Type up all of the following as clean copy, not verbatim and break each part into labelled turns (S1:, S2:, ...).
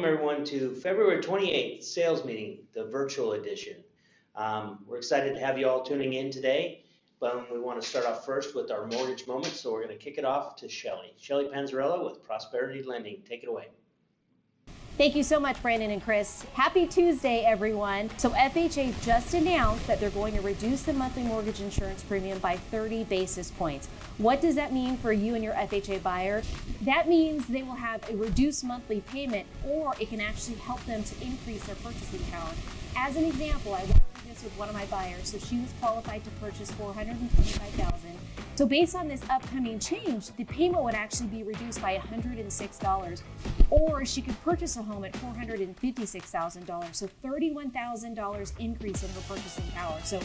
S1: Welcome everyone to February 28th sales meeting, the virtual edition. We're excited to have you all tuning in today, but we want to start off first with our mortgage moment, so we're going to kick it off to Shelly. Shelly Panzarella with Prosperity Lending. Take it away.
S2: Thank you so much, Brandon and Chris. Happy Tuesday, everyone. So FHA just announced that they're going to reduce the monthly mortgage insurance premium by 30 basis points. What does that mean for you and your FHA buyer? That means they will have a reduced monthly payment, or it can actually help them to increase their purchasing power. As an example, I went through this with one of my buyers. So she was qualified to purchase $425,000. So based on this upcoming change, the payment would actually be reduced by $106, or she could purchase a home at $456,000. So $31,000 increase in her purchasing power. So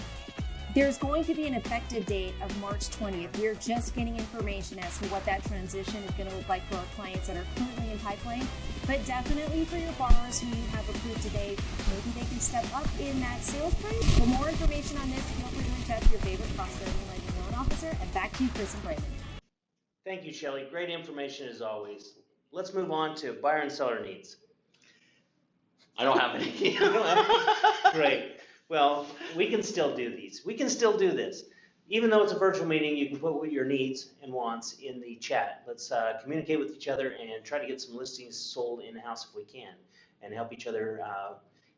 S2: there's going to be an effective date of March 20th. We're just getting information as to what that transition is going to look like for our clients that are currently in pipeline. But definitely for your borrowers who you have approved today, maybe they can step up in that sales price. For more information on this, feel free to reach out to your favorite Prosperity Lending loan officer. And back to you, Chris and Brandon.
S1: Thank you, Shelly. Great information as always. Let's move on to buyer and seller needs.
S3: I don't have any.
S1: Great. Well, we can still do these. We can still do this. Even though it's a virtual meeting, you can put your needs and wants in the chat. Let's communicate with each other and try to get some listings sold in-house if we can, and help each other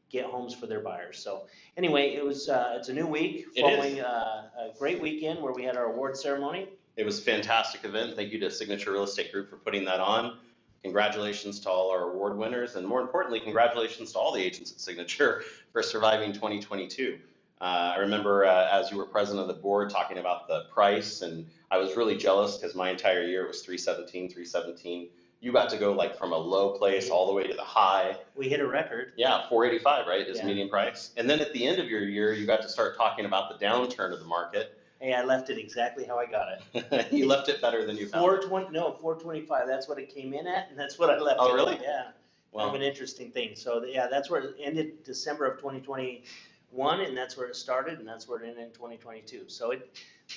S1: get homes for their buyers. So anyway, it's a new week following a great weekend where we had our award ceremony.
S3: It was a fantastic event. Thank you to Signature Real Estate Group for putting that on. Congratulations to all our award winners, and more importantly, congratulations to all the agents at Signature for surviving 2022. I remember as you were president of the board talking about the price, and I was really jealous because my entire year it was 317. You got to go like from a low place all the way to the high.
S1: We hit a record.
S3: Yeah, 485, right, is
S1: Yeah.
S3: median price. And then at the end of your year, you got to start talking about the downturn of the market.
S1: Hey, I left it exactly how I got it.
S3: You left it better than you found it.
S1: 425. That's what it came in at, and that's what I left.
S3: Oh,
S1: it
S3: really?
S1: At. Yeah.
S3: Well,
S1: Kind of an interesting thing. So yeah, that's where it ended, December of 2021, and that's where it started, and that's where it ended in 2022. So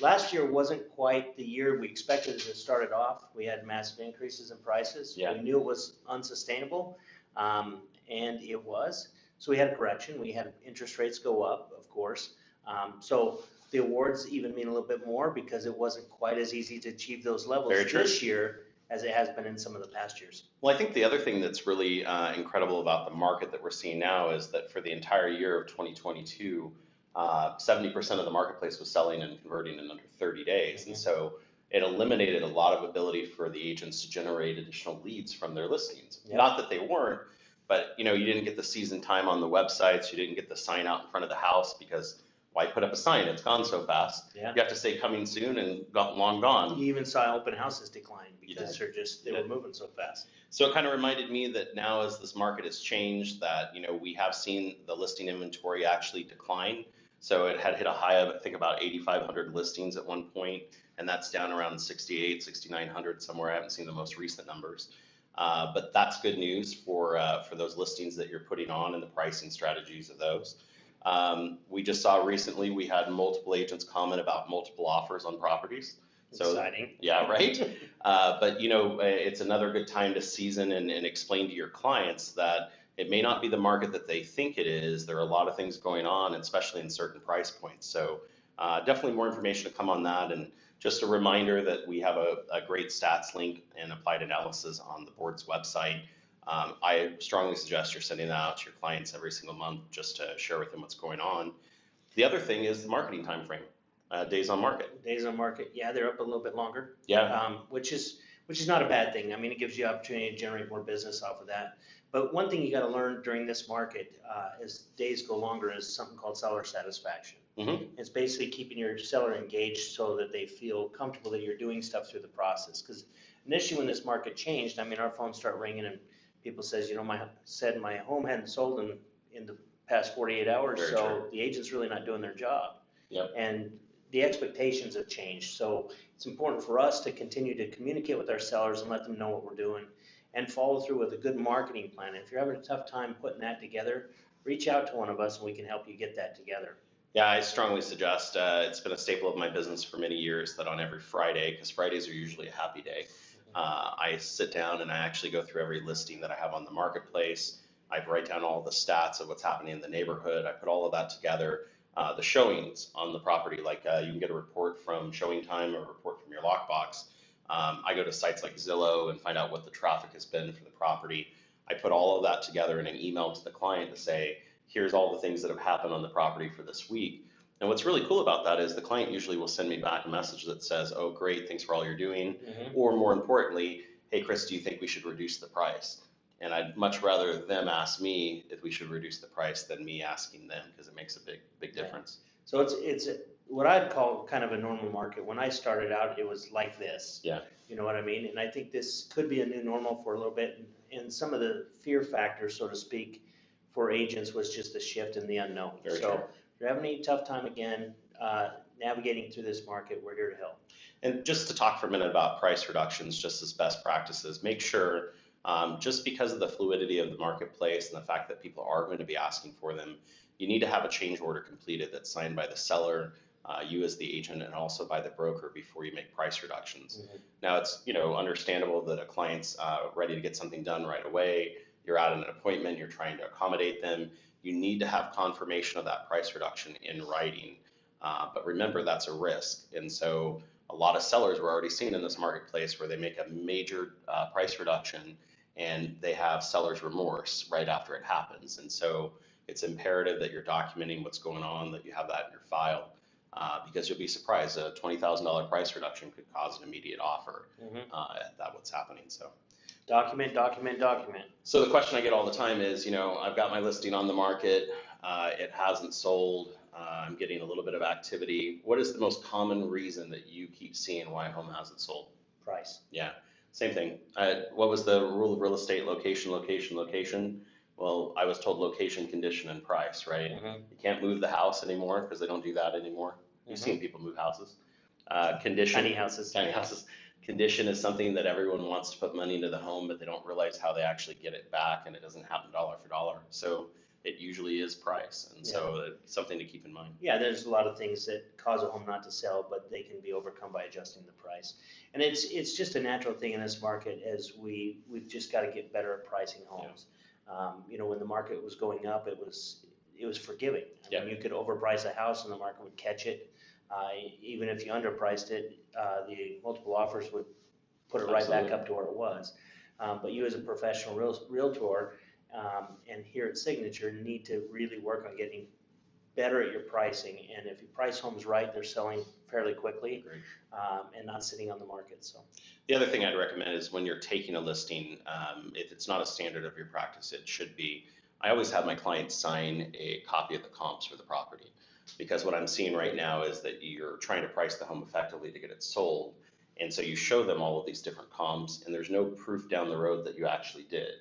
S1: last year wasn't quite the year we expected it to start it off. We had massive increases in prices.
S3: Yeah.
S1: We knew it was unsustainable, and it was. So we had a correction. We had interest rates go up, of course. So the awards even mean a little bit more because it wasn't quite as easy to achieve those levels this year as it has been in some of the past years.
S3: Well, I think the other thing that's really incredible about the market that we're seeing now is that for the entire year of 2022, 70% of the marketplace was selling and converting in under 30 days. And so it eliminated a lot of ability for the agents to generate additional leads from their listings.
S1: Yep.
S3: Not that they weren't, but you didn't get the season time on the websites, you didn't get the sign out in front of the house because why put up a sign? It's gone so fast.
S1: Yeah.
S3: You have to say coming soon and long gone.
S1: You even saw open houses decline because they were moving so fast.
S3: So it kind of reminded me that now as this market has changed that, we have seen the listing inventory actually decline. So it had hit a high of, I think, about 8,500 listings at one point, and that's down around 6,900 somewhere. I haven't seen the most recent numbers. But that's good news for those listings that you're putting on and the pricing strategies of those. We just saw recently we had multiple agents comment about multiple offers on properties. So,
S1: exciting.
S3: Yeah, right. But it's another good time to season and explain to your clients that it may not be the market that they think it is. There are a lot of things going on, especially in certain price points. So definitely more information to come on that. And just a reminder that we have a great stats link and applied analysis on the board's website. I strongly suggest you're sending that out to your clients every single month just to share with them what's going on. The other thing is the marketing time frame, days on market.
S1: Days on market, yeah, they're up a little bit longer.
S3: Yeah.
S1: Which is not a bad thing. I mean, it gives you opportunity to generate more business off of that. But one thing you got to learn during this market as days go longer is something called seller satisfaction.
S3: Mm-hmm.
S1: It's basically keeping your seller engaged so that they feel comfortable that you're doing stuff through the process. Because initially when this market changed, I mean, our phones start ringing and people says, my home hadn't sold in the past 48 hours,
S3: Very
S1: so
S3: true.
S1: the agent's really not doing their job.
S3: Yep.
S1: And the expectations have changed. So it's important for us to continue to communicate with our sellers and let them know what we're doing and follow through with a good marketing plan. If you're having a tough time putting that together, reach out to one of us and we can help you get that together.
S3: Yeah, I strongly suggest, it's been a staple of my business for many years that on every Friday, because Fridays are usually a happy day, I sit down and I actually go through every listing that I have on the marketplace. I write down all the stats of what's happening in the neighborhood. I put all of that together. The showings on the property, like you can get a report from Showing Time or a report from your lockbox. I go to sites like Zillow and find out what the traffic has been for the property. I put all of that together in an email to the client to say, here's all the things that have happened on the property for this week. And what's really cool about that is the client usually will send me back a message that says, oh, great, thanks for all you're doing. Or more importantly, hey, Chris, do you think we should reduce the price? And I'd much rather them ask me if we should reduce the price than me asking them, because it makes a big difference.
S1: So it's what I'd call kind of a normal market. When I started out, it was like this.
S3: Yeah.
S1: You know what I mean? And I think this could be a new normal for a little bit. And some of the fear factors, so to speak, for agents was just the shift in the unknown.
S3: Very
S1: so
S3: true.
S1: if you're having a tough time again, navigating through this market, we're here to help.
S3: And just to talk for a minute about price reductions, just as best practices, make sure, just because of the fluidity of the marketplace and the fact that people are going to be asking for them, you need to have a change order completed that's signed by the seller, you as the agent, and also by the broker before you make price reductions. Now, it's understandable that a client's ready to get something done right away. You're at an appointment, you're trying to accommodate them. You need to have confirmation of that price reduction in writing. But remember, that's a risk. And so a lot of sellers we're already seeing in this marketplace where they make a major price reduction and they have seller's remorse right after it happens. And so it's imperative that you're documenting what's going on, that you have that in your file, because you'll be surprised. A $20,000 price reduction could cause an immediate offer at that what's happening. So
S1: Document.
S3: So the question I get all the time is, I've got my listing on the market, it hasn't sold, I'm getting a little bit of activity. What is the most common reason that you keep seeing why a home hasn't sold?
S1: Price.
S3: Yeah, same thing. What was the rule of real estate? Location. Well, I was told location, condition, and price, right? You can't move the house anymore because they don't do that anymore. You've seen people move houses. Condition.
S1: Tiny houses.
S3: Condition is something that everyone wants to put money into the home, but they don't realize how they actually get it back, and it doesn't happen dollar for dollar. So it usually is price, and so it's something to keep in mind.
S1: Yeah, there's a lot of things that cause a home not to sell, but they can be overcome by adjusting the price. And it's just a natural thing in this market, as we've just got to get better at pricing homes. When the market was going up, it was forgiving. I mean, you could overprice a house and the market would catch it. Even if you underpriced it, the multiple offers would put it right back up to where it was. But you as a professional realtor and here at Signature need to really work on getting better at your pricing. And if you price homes right, they're selling fairly quickly and not sitting on the market. So
S3: the other thing I'd recommend is when you're taking a listing, if it's not a standard of your practice, it should be. I always have my clients sign a copy of the comps for the property. Because what I'm seeing right now is that you're trying to price the home effectively to get it sold. And so you show them all of these different comps, and there's no proof down the road that you actually did.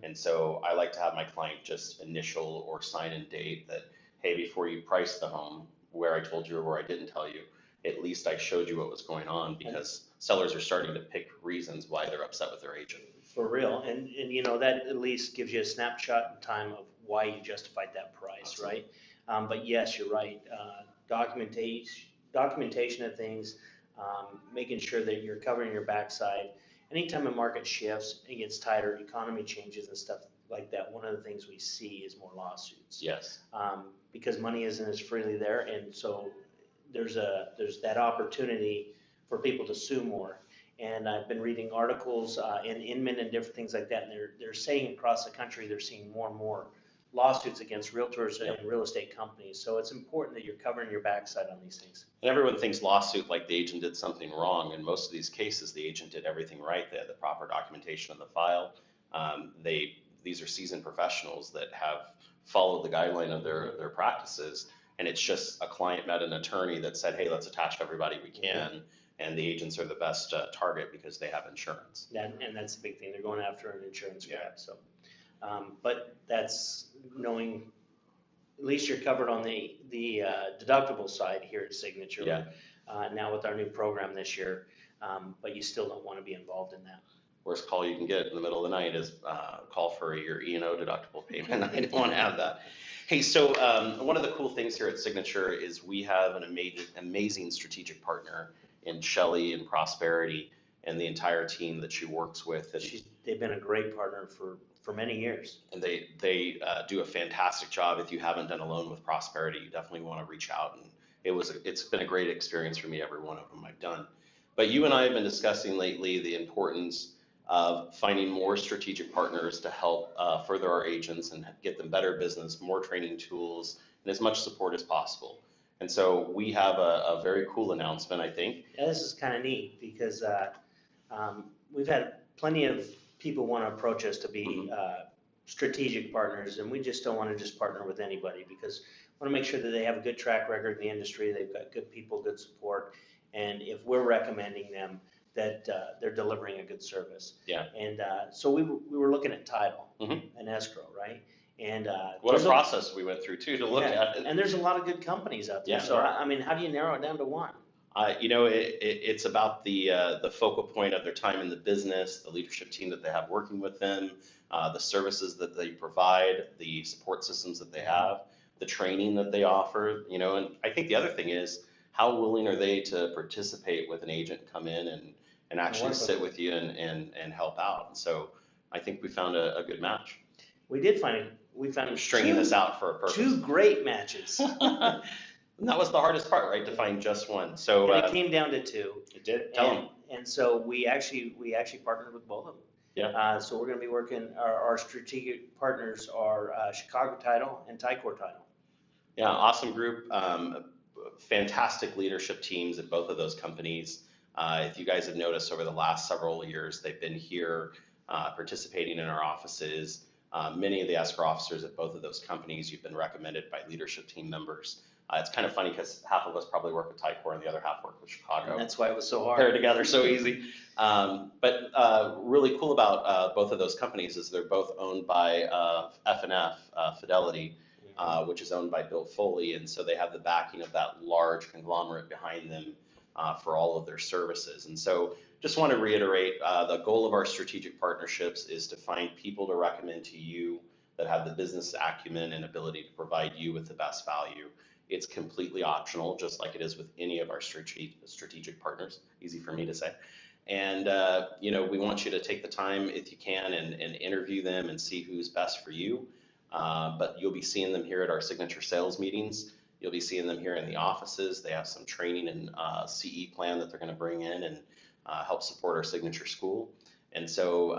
S3: And so I like to have my client just initial or sign and date that, hey, before you price the home, where I told you or where I didn't tell you, at least I showed you what was going on, because sellers are starting to pick reasons why they're upset with their agent.
S1: For real. And that at least gives you a snapshot in time of why you justified that price,
S3: Absolutely.
S1: right? But yes, you're right. Documentation of things, making sure that you're covering your backside. Anytime a market shifts, it gets tighter, economy changes and stuff like that, one of the things we see is more lawsuits.
S3: Yes.
S1: Because money isn't as freely there, and so there's that opportunity for people to sue more. And I've been reading articles in Inman and different things like that, and they're saying across the country they're seeing more and more lawsuits against realtors and real estate companies. So it's important that you're covering your backside on these things.
S3: And everyone thinks lawsuit like the agent did something wrong. In most of these cases, the agent did everything right. They had the proper documentation of the file. These are seasoned professionals that have followed the guideline of their practices. And it's just a client met an attorney that said, hey, let's attach everybody we can. And the agents are the best target because they have insurance.
S1: And that's the big thing. They're going after an insurance grab. So, but that's knowing at least you're covered on the deductible side here at Signature.
S3: Yeah.
S1: Now with our new program this year, but you still don't want to be involved in that.
S3: Worst call you can get in the middle of the night is call for your E&O deductible payment. I don't want to have that. Hey, so one of the cool things here at Signature is we have an amazing strategic partner in Shelley and Prosperity. and the entire team that she works with. And
S1: They've been a great partner for many years.
S3: and they do a fantastic job. If you haven't done a loan with Prosperity, you definitely want to reach out. And it's been a great experience for me, every one of them I've done. But you and I have been discussing lately the importance of finding more strategic partners to help further our agents and get them better business, more training tools, and as much support as possible. And so we have a very cool announcement, I think.
S1: Yeah, this is kind of neat because we've had plenty of people want to approach us to be strategic partners, and we just don't want to just partner with anybody because we want to make sure that they have a good track record in the industry, they've got good people, good support, and if we're recommending them, that they're delivering a good service.
S3: Yeah.
S1: And so we were looking at title and escrow, right? And
S3: what a process we went through too to look at it.
S1: And there's a lot of good companies out there.
S3: Yeah,
S1: so I mean, how do you narrow it down to one?
S3: It's about the focal point of their time in the business, the leadership team that they have working with them, the services that they provide, the support systems that they have, the training that they offer, and I think the other thing is how willing are they to participate with an agent, come in and actually sit with you and help out. And so I think we found a good match.
S1: We found
S3: I'm stringing this out for a purpose.
S1: 2 great matches.
S3: And that was the hardest part, right? To find just one. So
S1: and it came down to 2.
S3: It did. Tell them.
S1: And so we actually partnered with both of them.
S3: Yeah.
S1: So we're going to be working. Our strategic partners are Chicago Title and Ticor Title.
S3: Yeah, awesome group. Fantastic leadership teams at both of those companies. If you guys have noticed over the last several years, they've been here participating in our offices. Many of the escrow officers at both of those companies, you've been recommended by leadership team members. It's kind of funny because half of us probably work with Ticor and the other half work with Chicago.
S1: And that's why it was so hard.
S3: Paired together so easy. But really cool about both of those companies is they're both owned by F&F, Fidelity, which is owned by Bill Foley. And so they have the backing of that large conglomerate behind them for all of their services. And so just want to reiterate, the goal of our strategic partnerships is to find people to recommend to you that have the business acumen and ability to provide you with the best value. It's completely optional, just like it is with any of our strategic partners. Easy for me to say. And we want you to take the time, if you can, and interview them and see who's best for you. But you'll be seeing them here at our signature sales meetings. You'll be seeing them here in the offices. They have some training and CE plan that they're going to bring in and help support our signature school. And so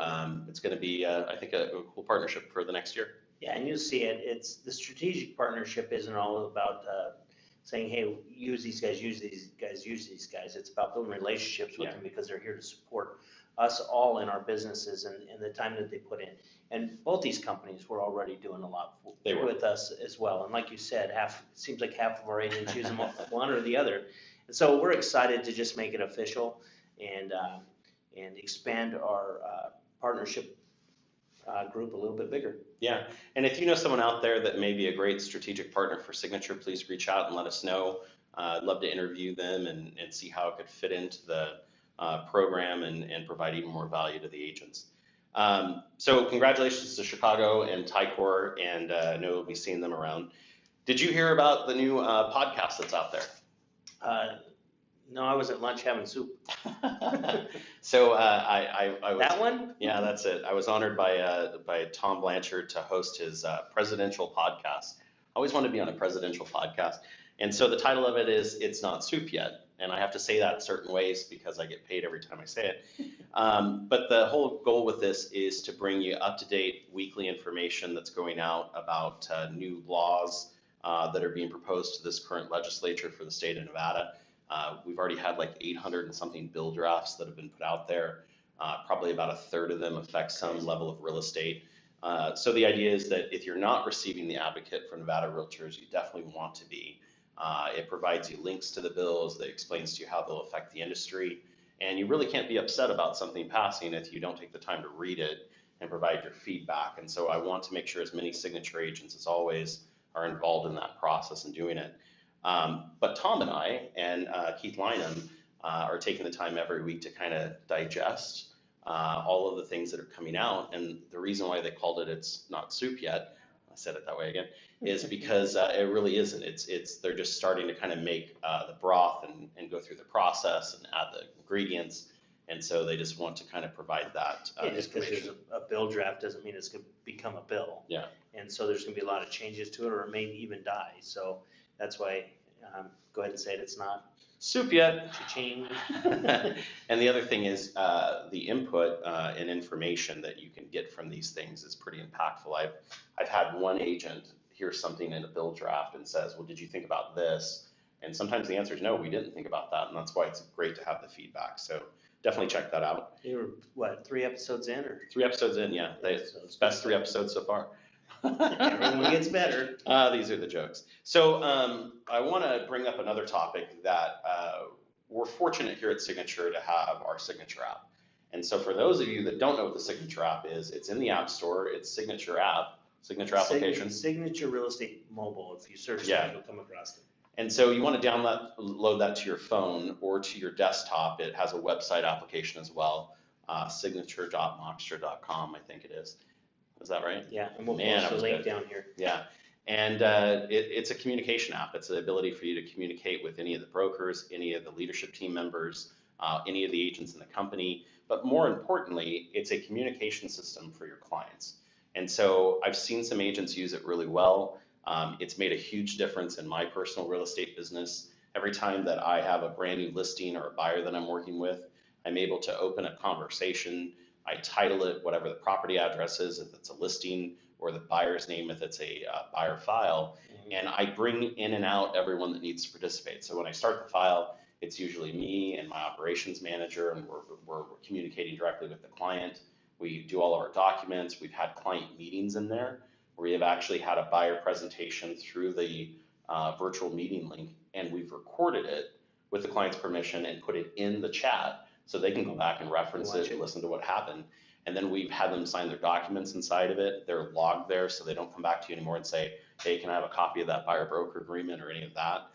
S3: it's going to be, I think, a cool partnership for the next year.
S1: Yeah, and you'll see it. It's the strategic partnership isn't all about saying, hey, use these guys, use these guys, use these guys. It's about building relationships with them because they're here to support us all in our businesses and the time that they put in. And both these companies were already doing a lot with us as well. And like you said, it seems like half of our agents use them one or the other. And so we're excited to just make it official and expand our partnership group a little bit bigger.
S3: Yeah, and if you know someone out there that may be a great strategic partner for Signature, please reach out and let us know. I'd love to interview them and see how it could fit into the program and provide even more value to the agents. So congratulations to Chicago and Ticor, and I know we'll be seeing them around. Did you hear about the new podcast that's out there?
S1: No, I was at lunch having soup.
S3: So I was.
S1: That one?
S3: Yeah, that's it. I was honored by Tom Blanchard to host his presidential podcast. I always wanted to be on a presidential podcast. And so the title of it is It's Not Soup Yet. And I have to say that certain ways because I get paid every time I say it. But the whole goal with this is to bring you up-to-date weekly information that's going out about new laws that are being proposed to this current legislature for the state of Nevada. We've already had like 800 and something bill drafts that have been put out there. Probably about a third of them affect some level of real estate. So the idea is that if you're not receiving the advocate for Nevada realtors, you definitely want to be. It provides you links to the bills that explains to you how they'll affect the industry. And you really can't be upset about something passing if you don't take the time to read it and provide your feedback. And so I want to make sure as many signature agents as always are involved in that process and doing it. But Tom and I and Keith Lynham are taking the time every week to kind of digest all of the things that are coming out. And the reason why they called it It's Not Soup Yet, I said it that way again, is because it really isn't. They're just starting to kind of make the broth and go through the process and add the ingredients. And so they just want to kind of provide that
S1: Yeah, just because there's
S3: information.
S1: a bill draft doesn't mean it's gonna become a bill.
S3: Yeah.
S1: And so there's gonna be a lot of changes to it, or it may even die. So that's why, go ahead and say it, it's not
S3: Soup yet.
S1: cha-ching.
S3: And the other thing is the input and information that you can get from these things is pretty impactful. I've had one agent hear something in a bill draft and says, well, did you think about this? And sometimes the answer is no, we didn't think about that. And that's why it's great to have the feedback. So definitely check that out.
S1: You were, what, 3 episodes in, or?
S3: 3 episodes in, yeah.
S1: So it's
S3: Best 3 episodes so far.
S1: Everyone gets better.
S3: These are the jokes. So I want to bring up another topic that we're fortunate here at Signature to have our Signature app. And so for those of you that don't know what the Signature app is, it's in the App Store. It's Signature app, Signature application.
S1: Signature Real Estate Mobile. If you search
S3: Yeah.
S1: that, you'll come across it.
S3: And so you want to download that to your phone or to your desktop. It has a website application as well, signature.moxtra.com, I think it is. Is that right?
S1: Yeah, and we'll
S3: Man,
S1: post
S3: that
S1: the
S3: was
S1: link
S3: good.
S1: down here.
S3: Yeah, and it's a communication app. It's the ability for you to communicate with any of the brokers, any of the leadership team members, any of the agents in the company. But more importantly, it's a communication system for your clients. And so I've seen some agents use it really well. It's made a huge difference in my personal real estate business. Every time that I have a brand new listing or a buyer that I'm working with, I'm able to open a conversation. I title it whatever the property address is, if it's a listing, or the buyer's name if it's a buyer file, and I bring in and out everyone that needs to participate. So when I start the file, it's usually me and my operations manager, and we're communicating directly with the client. We do all of our documents. We've had client meetings in there. We have actually had a buyer presentation through the virtual meeting link, and we've recorded it with the client's permission and put it in the chat so they can go back and reference it and listen to what happened. And then we've had them sign their documents inside of it. They're logged there so they don't come back to you anymore and say, hey, can I have a copy of that buyer broker agreement or any of that?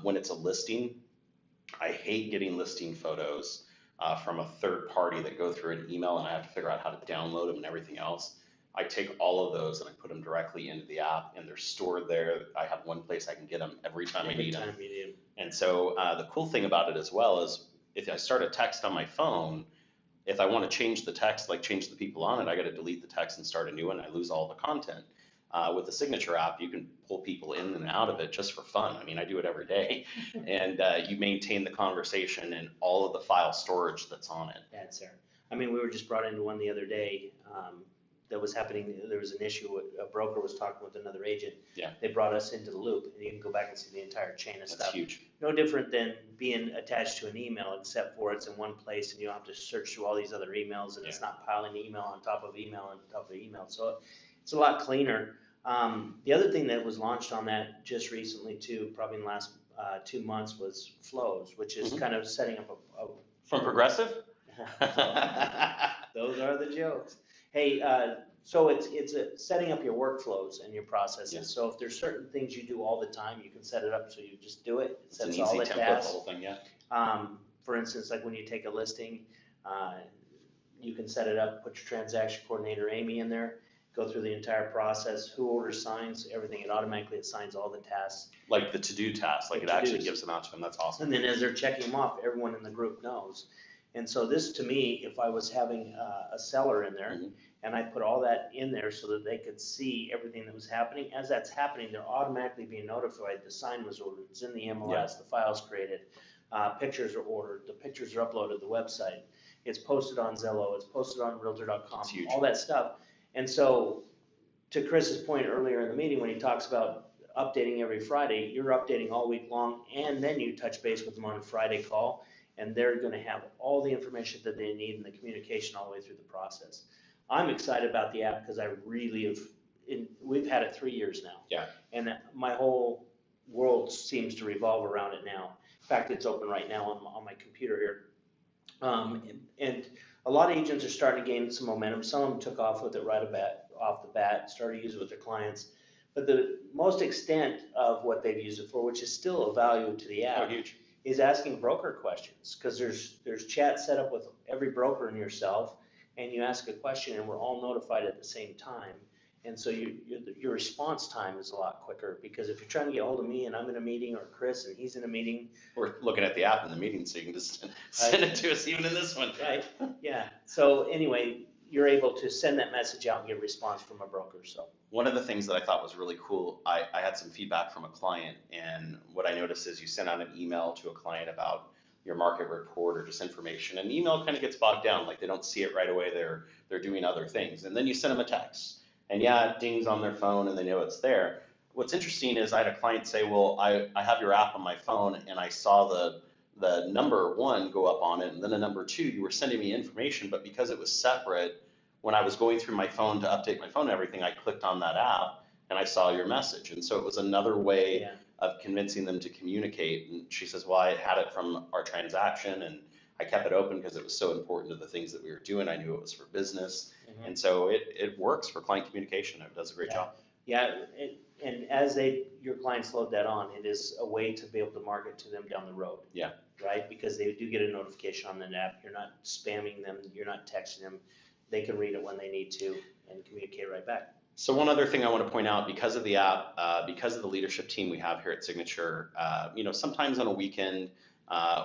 S3: When it's a listing, I hate getting listing photos from a third party that go through an email and I have to figure out how to download them and everything else. I take all of those and I put them directly into the app and they're stored there. I have one place I can get them every time I need them. And so the cool thing about it as well is if I start a text on my phone, if I want to change the text, like change the people on it, I got to delete the text and start a new one. I lose all the content. With the Signature app, you can pull people in and out of it just for fun. I mean, I do it every day. And you maintain the conversation and all of the file storage that's on it.
S1: That's there. I mean, we were just brought into one the other day that was happening. There was an issue. A broker was talking with another agent.
S3: Yeah.
S1: They brought us into the loop, and you can go back and see the entire chain of
S3: That's
S1: stuff.
S3: huge.
S1: No different than being attached to an email, except for it's in one place, and you don't have to search through all these other emails, and it's not piling email on top of email on top of email. So it's a lot cleaner. The other thing that was launched on that just recently too, probably in the last 2 months, was Flows, which is kind of setting up a
S3: From Progressive?
S1: Those are the jokes. Hey, so it's setting up your workflows and your processes.
S3: Yeah.
S1: So if there's certain things you do all the time, you can set it up so you just do it. It
S3: It's an
S1: sets
S3: easy
S1: all the
S3: template, the
S1: tasks.
S3: whole thing, yeah.
S1: For instance, like when you take a listing, you can set it up, put your transaction coordinator, Amy, in there, go through the entire process, who orders signs, everything. It automatically assigns all the tasks.
S3: Like the to-do tasks, like
S1: The
S3: it actually
S1: to-dos.
S3: gives them out to them. That's awesome.
S1: And then as they're checking them off, everyone in the group knows. And so this, to me, if I was having a seller in there,
S3: Mhm.
S1: and I put all that in there so that they could see everything that was happening, as that's happening, they're automatically being notified. The sign was ordered, it's in the MLS, the file's created, pictures are ordered, the pictures are uploaded to the website, it's posted on Zillow, it's posted on Realtor.com,
S3: It's huge.
S1: all that stuff. And so, to Chris's point earlier in the meeting, when he talks about updating every Friday, you're updating all week long, and then you touch base with them on a Friday call, and they're gonna have all the information that they need and the communication all the way through the process. I'm excited about the app because I really have, we've had it 3 years now.
S3: Yeah.
S1: And my whole world seems to revolve around it now. In fact, it's open right now on my computer here. And a lot of agents are starting to gain some momentum. Some of them took off with it right off the bat, started using it with their clients. But the most extent of what they've used it for, which is still a value to the
S3: Oh,
S1: app,
S3: huge.
S1: is asking broker questions. Because there's chat set up with every broker and yourself, and you ask a question and we're all notified at the same time. And so your response time is a lot quicker, because if you're trying to get hold of me and I'm in a meeting, or Chris and he's in a meeting,
S3: We're looking at the app in the meeting, so you can just send it to us even in this one.
S1: right? Yeah. So anyway, you're able to send that message out and get a response from a broker, so.
S3: One of the things that I thought was really cool, I had some feedback from a client, and what I noticed is you send out an email to a client about your market report or just information, and the email kind of gets bogged down, like they don't see it right away, they're doing other things. And then you send them a text, and yeah, it dings on their phone and they know it's there. What's interesting is I had a client say, well, I have your app on my phone and I saw the number 1 go up on it, and then a number 2, you were sending me information, but because it was separate, when I was going through my phone to update my phone and everything, I clicked on that app and I saw your message. And so it was another way
S1: Yeah.
S3: of convincing them to communicate. And she says, well, I had it from our transaction and I kept it open because it was so important to the things that we were doing. I knew it was for business.
S1: Mhm.
S3: And so it works for client communication. It does a great
S1: Yeah.
S3: job.
S1: Yeah, and as your clients load that on, it is a way to be able to market to them down the road.
S3: Yeah.
S1: Right, because they do get a notification on the app, you're not spamming them, you're not texting them, they can read it when they need to and communicate right back.
S3: So one other thing I want to point out, because of the app, because of the leadership team we have here at Signature, sometimes on a weekend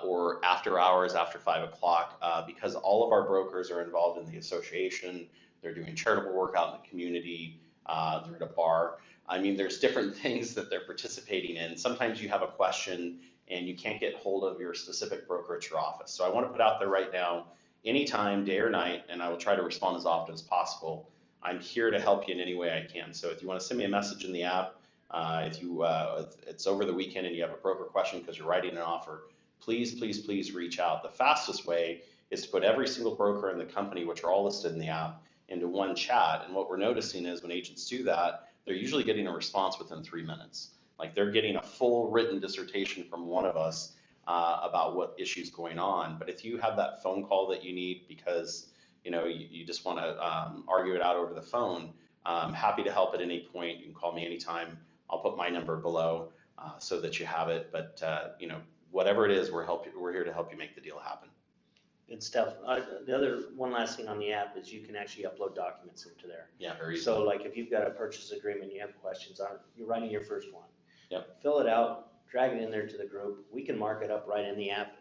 S3: or after hours, after 5 o'clock, because all of our brokers are involved in the association, they're doing charitable work out in the community, they're at a bar. I mean, there's different things that they're participating in. Sometimes you have a question and you can't get hold of your specific broker at your office. So I want to put out there right now, anytime, day or night, and I will try to respond as often as possible. I'm here to help you in any way I can. So if you want to send me a message in the app, if it's over the weekend and you have a broker question because you're writing an offer, please, please, please reach out. The fastest way is to put every single broker in the company, which are all listed in the app, into one chat. And what we're noticing is when agents do that, they're usually getting a response within 3 minutes. Like they're getting a full written dissertation from one of us about what issue's going on. But if you have that phone call that you need because you just want to argue it out over the phone, I'm happy to help at any point. You can call me anytime. I'll put my number below so that you have it. But whatever it is, we're here to help you make the deal happen.
S1: Good stuff. The other one last thing on the app is you can actually upload documents into there.
S3: Yeah, very easy.
S1: So like if you've got a purchase agreement, you have questions on it, you're writing your first one.
S3: Yep.
S1: Fill it out, drag it in there to the group. We can mark it up right in the app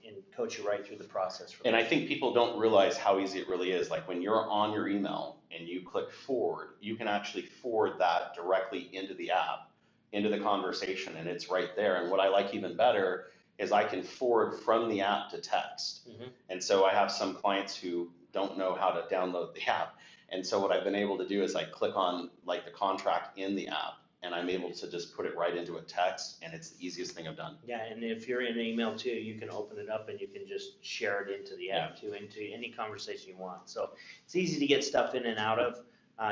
S1: and coach you right through the process.
S3: And I think people don't realize how easy it really is. Like when you're on your email and you click forward, you can actually forward that directly into the app, into the conversation, and it's right there. And what I like even better is I can forward from the app to text.
S1: Mm-hmm.
S3: And so I have some clients who don't know how to download the app. And so what I've been able to do is I click on like the contract in the app, and I'm able to just put it right into a text, and it's the easiest thing I've done.
S1: Yeah, and if you're in an email too, you can open it up and you can just share it into the app too, into any conversation you want. So it's easy to get stuff in and out of.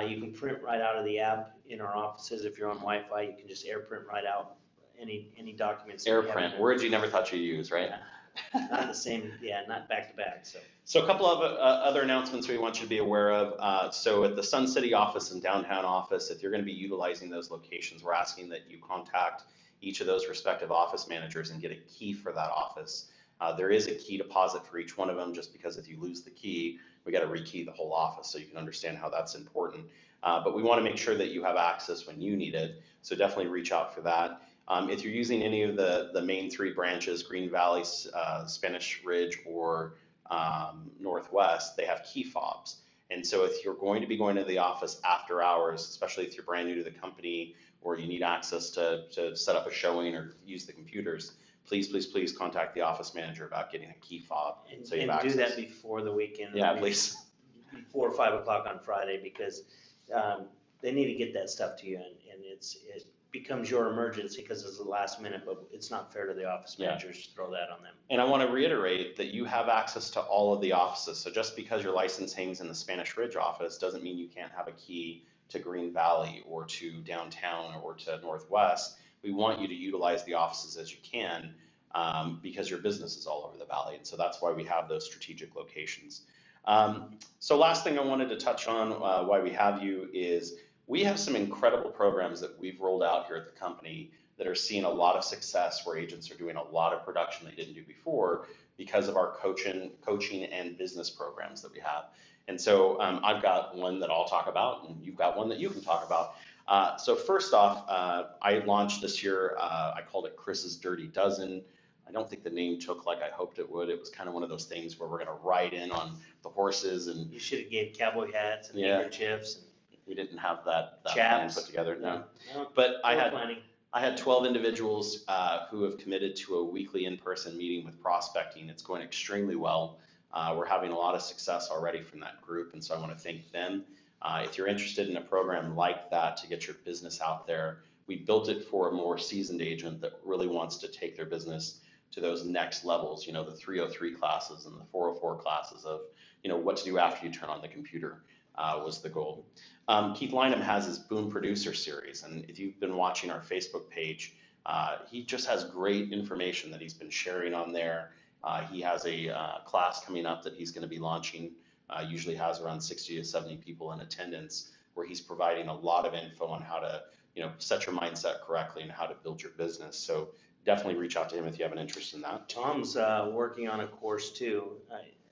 S1: You can print right out of the app in our offices. If you're on Wi-Fi, you can just air print right out any documents. that you have in
S3: AirPrint,
S1: there.
S3: words you never thought you'd use, right?
S1: Not the same, yeah, not back to back, so.
S3: So a couple of other announcements we want you to be aware of. So at the Sun City office and downtown office, if you're going to be utilizing those locations, we're asking that you contact each of those respective office managers and get a key for that office. There is a key deposit for each one of them, just because if you lose the key, we got to rekey the whole office, so you can understand how that's important. But we want to make sure that you have access when you need it, so definitely reach out for that. If you're using any of the main 3 branches, Green Valley, Spanish Ridge, or Northwest, they have key fobs. And so if you're going to be going to the office after hours, especially if you're brand new to the company or you need access to set up a showing or use the computers, please, please, please contact the office manager about getting a key fob.
S1: And,
S3: So you have
S1: and do
S3: access.
S1: that before the weekend.
S3: Yeah, please.
S1: Before 5 o'clock on Friday, because they need to get that stuff to you, and it becomes your emergency because it's the last minute, but it's not fair to the office
S3: Yeah.
S1: managers to throw that on them.
S3: And I want to reiterate that you have access to all of the offices. So just because your license hangs in the Spanish Ridge office doesn't mean you can't have a key to Green Valley or to downtown or to Northwest. We want you to utilize the offices as you can because your business is all over the valley. And so that's why we have those strategic locations. So last thing I wanted to touch on why we have you is we have some incredible programs that we've rolled out here at the company that are seeing a lot of success, where agents are doing a lot of production they didn't do before because of our coaching and business programs that we have. And so I've got one that I'll talk about, and you've got one that you can talk about. So first off, I launched this year, I called it Chris's Dirty Dozen. I don't think the name took like I hoped it would. It was kind of one of those things where we're going to ride in on the horses, and
S1: You should have gave cowboy hats and
S3: Yeah.
S1: handkerchiefs and
S3: we didn't have that plan
S1: chaps.
S3: put together. No.
S1: No,
S3: But
S1: poor planning.
S3: I had 12 individuals who have committed to a weekly in-person meeting with prospecting. It's going extremely well. We're having a lot of success already from that group, and so I want to thank them. If you're interested in a program like that to get your business out there, we built it for a more seasoned agent that really wants to take their business to those next levels, you know, the 303 classes and the 404 classes of, you know, what to do after you turn on the computer was the goal. Keith Lynham has his Boom Producer series, and if you've been watching our Facebook page, he just has great information that he's been sharing on there. He has a class coming up that he's going to be launching, usually has around 60 to 70 people in attendance, where he's providing a lot of info on how to, you know, set your mindset correctly and how to build your business. So definitely reach out to him if you have an interest in that.
S1: Tom's working on a course too.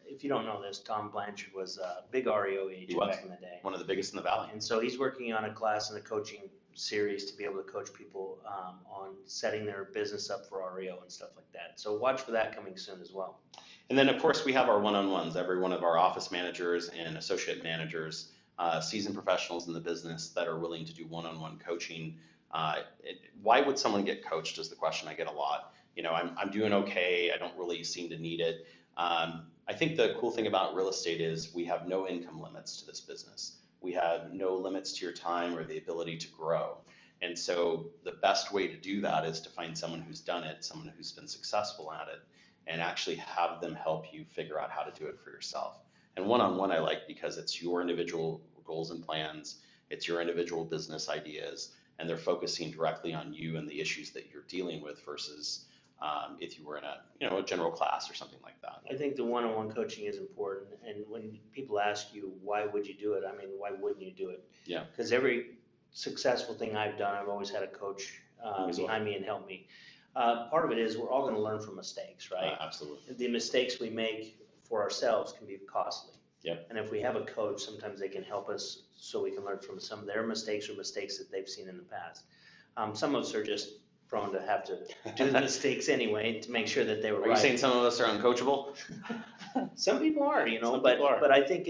S1: If you don't know this, Tom Blanchard was a big REO agent back in the day.
S3: One of the biggest in the valley.
S1: And so he's working on a class and a coaching series to be able to coach people on setting their business up for REO and stuff like that. So watch for that coming soon as well.
S3: And then, of course, we have our one-on-ones. Every one of our office managers and associate managers, seasoned professionals in the business that are willing to do one-on-one coaching. Why would someone get coached is the question I get a lot. You know, I'm doing okay. I don't really seem to need it. I think the cool thing about real estate is we have no income limits to this business. We have no limits to your time or the ability to grow. And so the best way to do that is to find someone who's done it, someone who's been successful at it, and actually have them help you figure out how to do it for yourself. And one-on-one I like because it's your individual goals and plans, it's your individual business ideas, and they're focusing directly on you and the issues that you're dealing with versus if you were in a general class or something like that.
S1: I think the one-on-one coaching is important. And when people ask you, why would you do it? I mean, why wouldn't you do it?
S3: Yeah.
S1: Because every successful thing I've done, I've always had a coach behind me and help me. Part of it is we're all going to learn from mistakes, right?
S3: Absolutely.
S1: The mistakes we make for ourselves can be costly.
S3: Yep.
S1: And if we have a coach, sometimes they can help us so we can learn from some of their mistakes or mistakes that they've seen in the past. Some of us are just prone to have to do the mistakes anyway to make sure that they were right.
S3: Are you saying some of us are uncoachable?
S1: Some people are,
S3: Some people are.
S1: but I think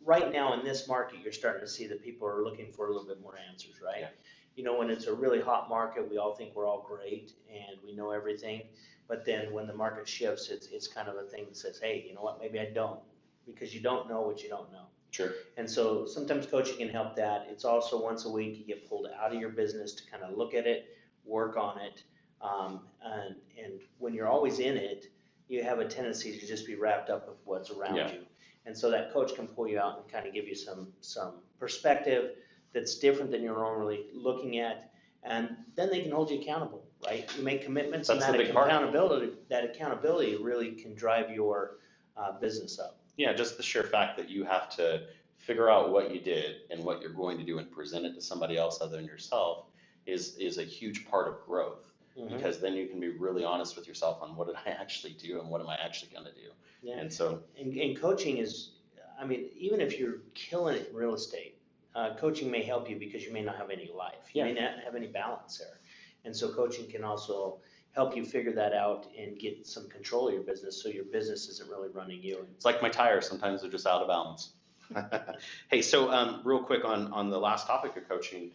S1: right now in this market, you're starting to see that people are looking for a little bit more answers, right?
S3: Yeah.
S1: You know, when it's a really hot market, we all think we're all great and we know everything. But then when the market shifts, it's kind of a thing that says, hey, you know what, maybe I don't, because you don't know what you don't know.
S3: Sure.
S1: And so sometimes coaching can help that. It's also once a week you get pulled out of your business to kind of look at it, work on it. And when you're always in it, you have a tendency to just be wrapped up with what's around you. And so that coach can pull you out and kind of give you some perspective that's different than you're normally looking at. And then they can hold you accountable, right? You make commitments,
S3: That's
S1: and
S3: the big part.
S1: that accountability really can drive your business up.
S3: Yeah, just the sheer fact that you have to figure out what you did and what you're going to do and present it to somebody else other than yourself is a huge part of growth.
S1: Mm-hmm.
S3: Because then you can be really honest with yourself on what did I actually do and what am I actually going to do.
S1: Yeah.
S3: And so,
S1: And coaching is, I mean, even if you're killing it in real estate, coaching may help you because you may not have any life. You may not have any balance there. And so coaching can also help you figure that out and get some control of your business so your business isn't really running you.
S3: it's like my tires, sometimes they're just out of balance. Hey, so real quick on the last topic of coaching,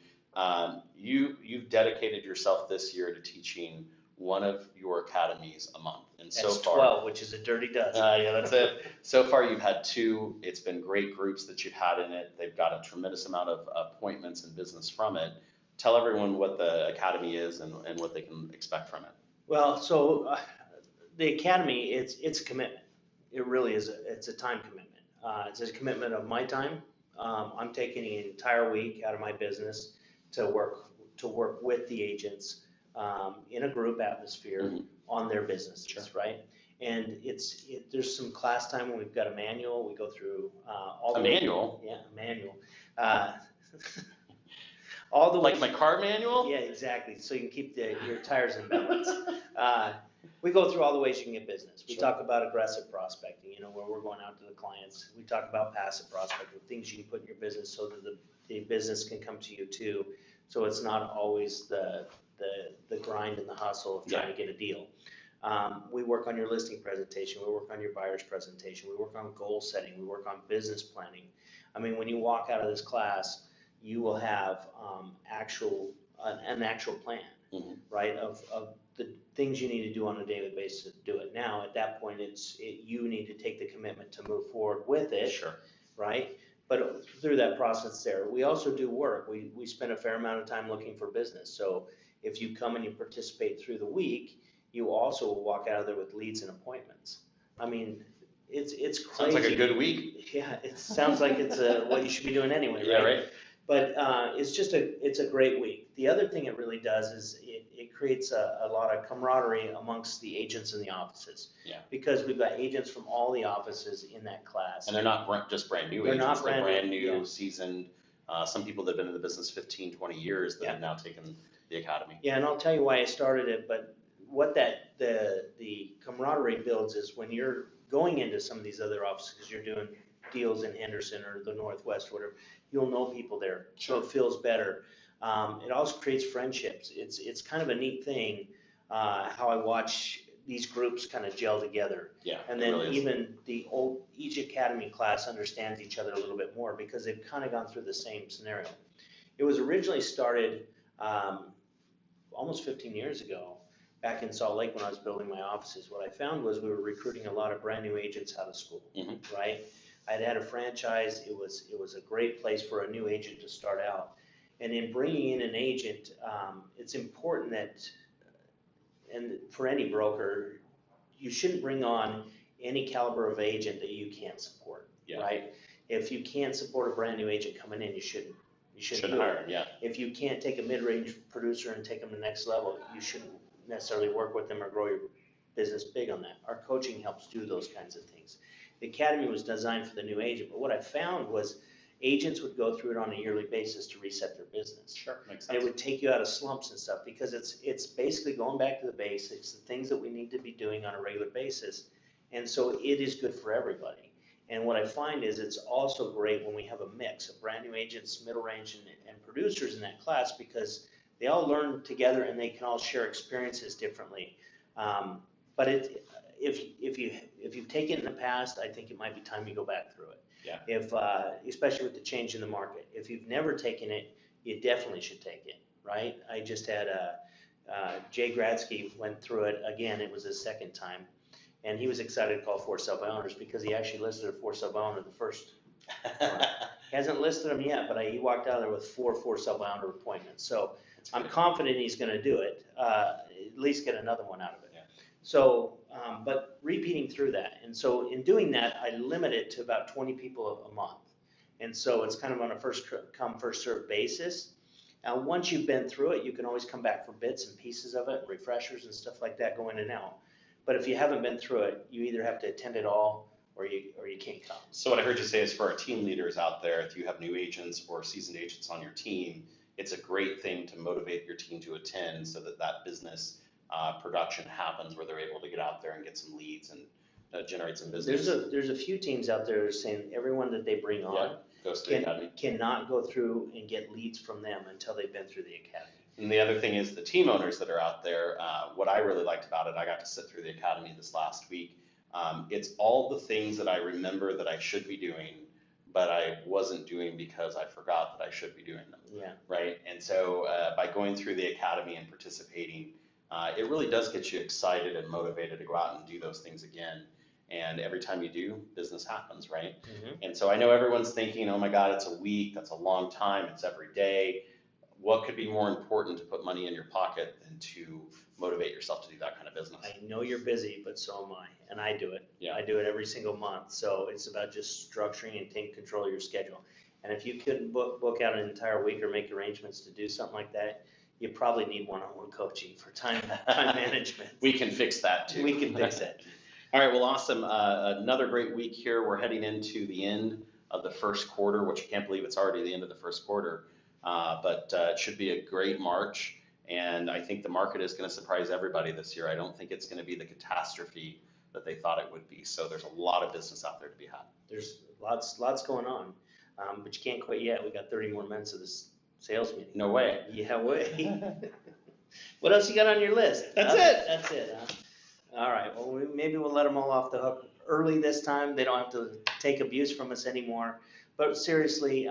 S3: you've dedicated yourself this year to teaching one of your academies a month. And so
S1: That's
S3: far,
S1: 12, which is a dirty dozen.
S3: yeah, that's it. So far, you've had 2. It's been great groups that you've had in it. They've got a tremendous amount of appointments and business from it. Tell everyone what the academy is and what they can expect from it.
S1: Well, so the academy, it's a commitment. It really is. It's a time commitment. It's a commitment of my time. I'm taking an entire week out of my business to work with the agents in a group atmosphere on their businesses, right? And there's some class time when we've got a manual. We go through all the
S3: manual?
S1: Yeah, a manual. All the
S3: Like my car manual?
S1: Yeah, exactly. So you can keep your tires in balance. We go through all the ways you can get business. We
S3: Sure.
S1: talk about aggressive prospecting, where we're going out to the clients. We talk about passive prospecting, things you can put in your business so that the business can come to you too. So it's not always the grind and the hustle of trying to get a deal. We work on your listing presentation. We work on your buyer's presentation. We work on goal setting. We work on business planning. I mean, when you walk out of this class, you will have an actual plan, right, of the things you need to do on a daily basis to do it. Now, at that point, you need to take the commitment to move forward with it,
S3: Sure.
S1: right? But through that process there, we also do work. We spend a fair amount of time looking for business. So if you come and you participate through the week, you also will walk out of there with leads and appointments. I mean, it's crazy.
S3: Sounds like a good week.
S1: Yeah, it sounds like it's what you should be doing anyway, right?
S3: Yeah, right.
S1: But it's a great week. The other thing it really does is it creates a lot of camaraderie amongst the agents in the offices.
S3: Yeah.
S1: Because we've got agents from all the offices in that class.
S3: And they're not just brand new
S1: They're
S3: agents,
S1: not
S3: they're
S1: brand
S3: brand
S1: new,
S3: new,
S1: yeah.
S3: seasoned, some people that have been in the business 15, 20 years that have now taken the academy.
S1: Yeah, and I'll tell you why I started it, but what the camaraderie builds is when you're going into some of these other offices, because you're doing deals in Henderson or the Northwest, whatever, you'll know people there, so it feels better. It also creates friendships. It's kind of a neat thing how I watch these groups kind of gel together.
S3: Yeah,
S1: And
S3: it
S1: then
S3: really is.
S1: even each academy class understands each other a little bit more because they've kind of gone through the same scenario. It was originally started almost 15 years ago back in Salt Lake when I was building my offices. What I found was we were recruiting a lot of brand new agents out of school, right? I'd had a franchise. It was a great place for a new agent to start out. And in bringing in an agent, it's important that, and for any broker, you shouldn't bring on any caliber of agent that you can't support, right? If you can't support a brand new agent coming in, you shouldn't do
S3: hire
S1: it.
S3: them, yeah.
S1: If you can't take a mid-range producer and take them to the next level, you shouldn't necessarily work with them or grow your business big on that. Our coaching helps do those kinds of things. The academy was designed for the new agent, but what I found was agents would go through it on a yearly basis to reset their business.
S3: Sure, makes
S1: And it
S3: sense.
S1: would take you out of slumps and stuff because it's basically going back to the basics, the things that we need to be doing on a regular basis. And so it is good for everybody. And what I find is it's also great when we have a mix of brand new agents, middle range, and producers in that class because they all learn together and they can all share experiences differently. But if you've taken it in the past, I think it might be time you go back through it.
S3: Yeah.
S1: Especially with the change in the market. If you've never taken it, you definitely should take it, right? I just had Jay Gradsky went through it again. It was his second time. And he was excited to call 4 sub-owners because he actually listed a 4 sub-owner the first one. He hasn't listed them yet, but he walked out of there with 4 sub-owner appointments. So I'm confident he's going to do it, at least get another one out of it.
S3: Yeah.
S1: So, but repeating through that. And so in doing that, I limit it to about 20 people a month. And so it's kind of on a first come, first served basis. Now, once you've been through it, you can always come back for bits and pieces of it, refreshers and stuff like that, go in and out. But if you haven't been through it, you either have to attend it all or you can't come.
S3: So what I heard you say is for our team leaders out there, if you have new agents or seasoned agents on your team, it's a great thing to motivate your team to attend so that business production happens where they're able to get out there and get some leads and generate some business.
S1: There's a few teams out there saying everyone that they bring on
S3: goes to the academy.
S1: cannot go through and get leads from them until they've been through the academy.
S3: And the other thing is the team owners that are out there, what I really liked about it, I got to sit through the academy this last week. It's all the things that I remember that I should be doing, but I wasn't doing because I forgot that I should be doing them.
S1: Yeah.
S3: Right. And so by going through the academy and participating, it really does get you excited and motivated to go out and do those things again. And every time you do, business happens, right?
S1: Mm-hmm.
S3: And so I know everyone's thinking, oh my God, it's a week, that's a long time, it's every day. What could be more important to put money in your pocket than to motivate yourself to do that kind of business?
S1: I know you're busy, but so am I, and I do it.
S3: Yeah.
S1: I do it every single month, so it's about just structuring and taking control of your schedule. And if you couldn't book out an entire week or make arrangements to do something like that, you probably need one-on-one coaching for time management.
S3: We can fix that too.
S1: We can fix that.
S3: All right, well, awesome. Another great week here. We're heading into the end of the first quarter, which I can't believe it's already the end of the first quarter. But it should be a great March. And I think the market is going to surprise everybody this year. I don't think it's going to be the catastrophe that they thought it would be. So there's a lot of business out there to be had.
S1: There's lots going on, but you can't quit yet. We got 30 more minutes of this sales meeting.
S3: No way.
S1: Yeah, way. What else you got on your list?
S3: That's it.
S1: That's it, huh? All right, well, maybe we'll let them all off the hook early this time. They don't have to take abuse from us anymore. But seriously,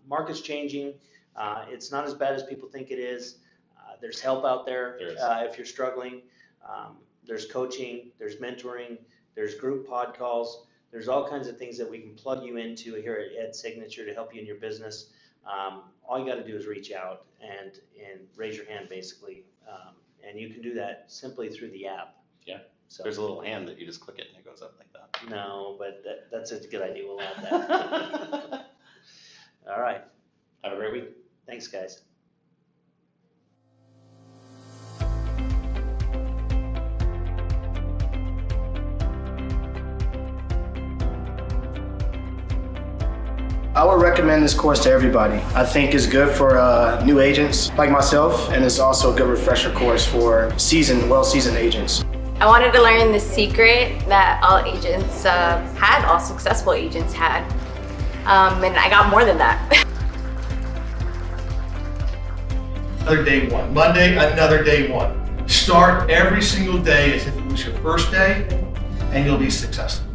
S1: market's changing. It's not as bad as people think it is. There's help out there if you're struggling. There's coaching, there's mentoring, there's group pod calls. There's all kinds of things that we can plug you into here at Signature to help you in your business. All you got to do is reach out and raise your hand, basically. And you can do that simply through the app.
S3: Yeah.
S1: So
S3: There's a little hand that you just click it and it goes up like that.
S1: no, but that's a good idea. We'll add that. All right.
S3: Have a great week.
S1: Thanks, guys.
S4: I would recommend this course to everybody. I think it's good for new agents like myself, and it's also a good refresher course for well-seasoned agents.
S5: I wanted to learn the secret that all agents had, all successful agents had, and I got more than that.
S6: Another day one. Monday, another day one. Start every single day as if it was your first day, and you'll be successful.